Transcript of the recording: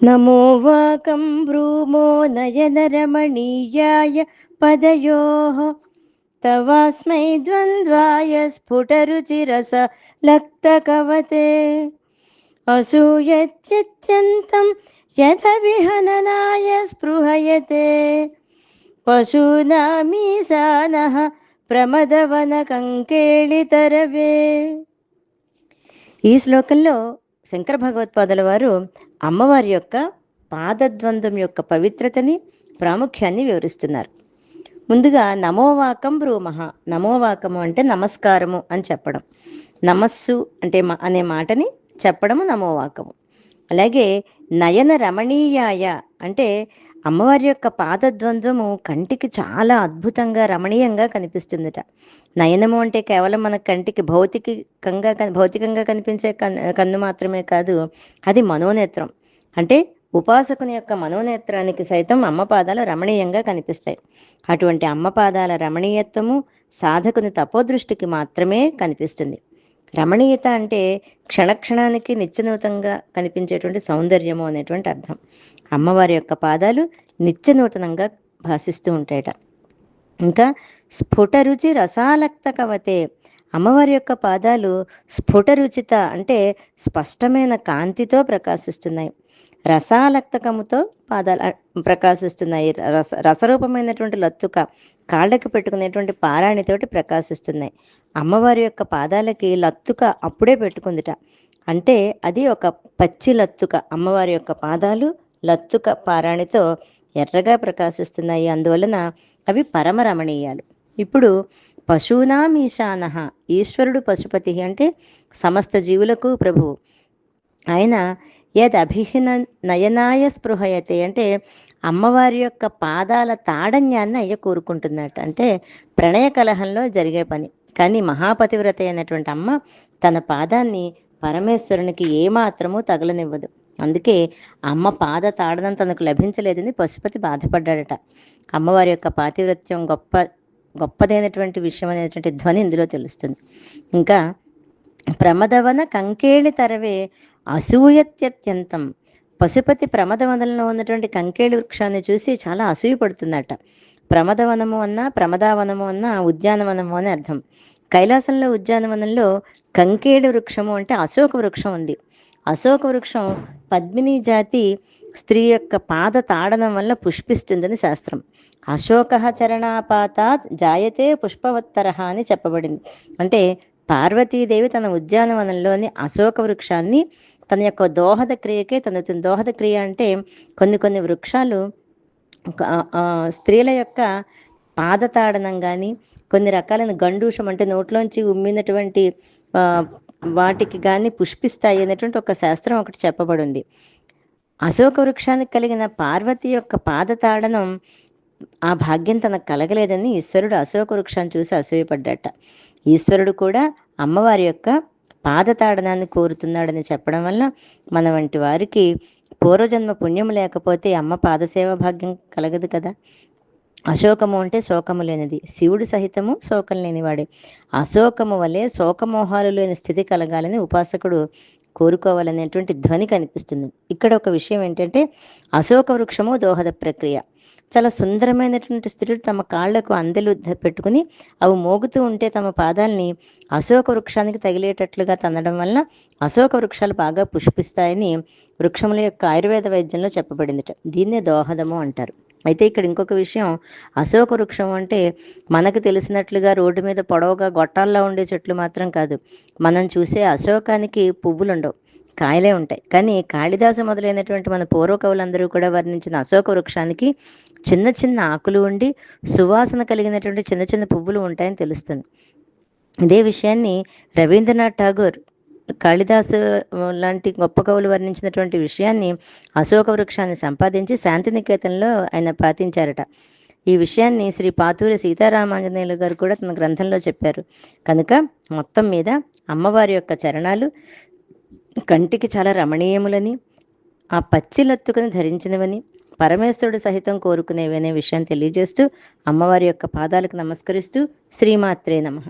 నమో వాకం భ్రూమో నయనరమణీయాయ పదయోః తవాస్మై ద్వంద్వాయ స్ఫుటరుచిరస లక్తకవతే అసూయత్యత్యంతం యథ విహననాయ స్పృహయతే పశూనామీశానః ప్రమదవన కంకేళితరవే. ఈ శ్లోకంలో శంకర భగవత్పాదుల వారు అమ్మవారి యొక్క పాదద్వంద్వం యొక్క పవిత్రతని ప్రాముఖ్యాన్ని వివరిస్తున్నారు. ముందుగా నమోవాకం బ్రూమః. నమోవాకము అంటే నమస్కారము అని చెప్పడం, నమస్సు అంటే అనే మాటని చెప్పడము నమోవాకము. అలాగే నయన రమణీయాయ అంటే అమ్మవారి యొక్క పాదద్వంద్వము కంటికి చాలా అద్భుతంగా రమణీయంగా కనిపిస్తుందట. నయనము అంటే కేవలం మన కంటికి భౌతికంగా కనిపించే కన్ను మాత్రమే కాదు, అది మనోనేత్రం. అంటే ఉపాసకుని యొక్క మనోనేత్రానికి సైతం అమ్మ పాదాలు రమణీయంగా కనిపిస్తాయి. అటువంటి అమ్మ పాదాల రమణీయత్వము సాధకుని తపోదృష్టికి మాత్రమే కనిపిస్తుంది. రమణీయత అంటే క్షణక్షణానికి నిత్యనూతంగా కనిపించేటువంటి సౌందర్యము అనేటువంటి అర్థం. అమ్మవారి యొక్క పాదాలు నిత్యనూతనంగా భాసిస్తూ ఉంటాయట. ఇంకా స్ఫుటరుచి రసాలక్త కవతే. అమ్మవారి యొక్క పాదాలు స్ఫుటరుచిత అంటే స్పష్టమైన కాంతితో ప్రకాశిస్తున్నాయి. రసాలక్తకముతో పాదాలు ప్రకాశిస్తున్నాయి. రసరూపమైనటువంటి లత్తుక కాళ్ళకి పెట్టుకునేటువంటి పారాణితోటి ప్రకాశిస్తున్నాయి. అమ్మవారి యొక్క పాదాలకి లత్తుక అప్పుడే పెట్టుకుందిట. అంటే అది ఒక పచ్చి లత్తుక. అమ్మవారి యొక్క పాదాలు లత్తుక పారాణితో ఎర్రగా ప్రకాశిస్తున్నాయి. అందువలన అవి పరమరమణీయాలు. ఇప్పుడు పశూనాం ఈశానః. ఈశ్వరుడు పశుపతి అంటే సమస్త జీవులకు ప్రభువు. ఆయన యదభిహిన నయనాయ స్పృహయతే అంటే అమ్మవారి యొక్క పాదాల తాడన్యాన్ని అయ్య కోరుకుంటున్నట్టు. అంటే ప్రణయ కలహంలో జరిగే పని. కానీ మహాపతివ్రత అయినటువంటి అమ్మ తన పాదాన్ని పరమేశ్వరునికి ఏమాత్రమూ తగలనివ్వదు. అందుకే అమ్మ పాద తాడనం తనకు లభించలేదని పశుపతి బాధపడ్డాడట. అమ్మవారి యొక్క పాతివ్రత్యం గొప్పదైనటువంటి విషయం అనేటువంటి ధ్వని ఇందులో తెలుస్తుంది. ఇంకా ప్రమదవన కంకేళి తరవే అసూయత్యత్యంతం. పశుపతి ప్రమదవనంలో ఉన్నటువంటి కంకేళి వృక్షాన్ని చూసి చాలా అసూయ పడుతుందట. ప్రమదవనము అన్నా ప్రమదావనము అన్నా ఉద్యానవనము అని అర్థం. కైలాసంలో ఉద్యానవనంలో కంకేళి వృక్షము అంటే అశోక వృక్షం ఉంది. అశోక వృక్షం పద్మిని జాతి స్త్రీ యొక్క పాద తాడనం వల్ల పుష్పిస్తుందని శాస్త్రం. అశోక చరణాపాతాత్ జాయతే పుష్పవత్తర అని చెప్పబడింది. అంటే పార్వతీదేవి తన ఉద్యానవనంలోని అశోక వృక్షాన్ని తన యొక్క దోహద క్రియకే దోహద క్రియ అంటే కొన్ని వృక్షాలు స్త్రీల యొక్క పాదతాడనం కానీ కొన్ని రకాలైన గండూషం అంటే నోట్లోంచి ఉమ్మినటువంటి వాటికి కానీ పుష్పిస్తాయి అనేటువంటి ఒక శాస్త్రం ఒకటి చెప్పబడింది. అశోక వృక్షానికి కలిగిన పార్వతి యొక్క పాదతాడనం ఆ భాగ్యం తనకు కలగలేదని ఈశ్వరుడు అశోక వృక్షాన్ని చూసి అసూయపడ్డట. ఈశ్వరుడు కూడా అమ్మవారి యొక్క పాదతాడనాన్ని కోరుతున్నాడని చెప్పడం వల్ల మన వంటి వారికి పూర్వజన్మ పుణ్యం లేకపోతే అమ్మ పాదసేవ భాగ్యం కలగదు కదా. అశోకము అంటే శోకము లేనిది. శివుడు సహితము శోకం లేనివాడే. అశోకము వలె శోకమోహాలు లేని స్థితి కలగాలని ఉపాసకుడు కోరుకోవాలనేటువంటి ధ్వని కనిపిస్తుంది. ఇక్కడ ఒక విషయం ఏంటంటే అశోక వృక్షము దోహద ప్రక్రియ. చాలా సుందరమైనటువంటి స్త్రీలు తమ కాళ్లకు అందెలు పెట్టుకుని అవి మోగుతూ ఉంటే తమ పాదాలని అశోక వృక్షానికి తగిలేటట్లుగా తన్నడం వల్ల అశోక వృక్షాలు బాగా పుష్పిస్తాయని వృక్షముల యొక్క ఆయుర్వేద వైద్యంలో చెప్పబడిందిట. దీన్నే దోహదము అంటారు. అయితే ఇక్కడ ఇంకొక విషయం, అశోక వృక్షం అంటే మనకు తెలిసినట్లుగా రోడ్డు మీద పొడవుగా గొట్టాల్లో ఉండే చెట్లు మాత్రం కాదు. మనం చూసే అశోకానికి పువ్వులు ఉండవు, కాయలే ఉంటాయి. కానీ కాళిదాసు మొదలైనటువంటి మన పూర్వకవులందరూ కూడా వర్ణించిన అశోక వృక్షానికి చిన్న చిన్న ఆకులు ఉండి సువాసన కలిగినటువంటి చిన్న చిన్న పువ్వులు ఉంటాయని తెలుస్తుంది. ఇదే విషయాన్ని రవీంద్రనాథ్ ఠాగూర్ కాళిదాసు లాంటి గొప్ప కవులు వర్ణించినటువంటి విషయాన్ని అశోక వృక్షాన్ని సంపాదించి శాంతినికేతన్లో ఆయన పాటించారట. ఈ విషయాన్ని శ్రీ పాతూరి సీతారామాంజనేయులు గారు కూడా తన గ్రంథంలో చెప్పారు. కనుక మొత్తం మీద అమ్మవారి యొక్క చరణాలు కంటికి చాలా రమణీయములని, ఆ పచ్చిలత్తుకని ధరించినవని, పరమేశ్వరుడు సహితం కోరుకునేవి అనే విషయాన్ని తెలియజేస్తూ అమ్మవారి యొక్క పాదాలకు నమస్కరిస్తూ శ్రీమాత్రే నమః.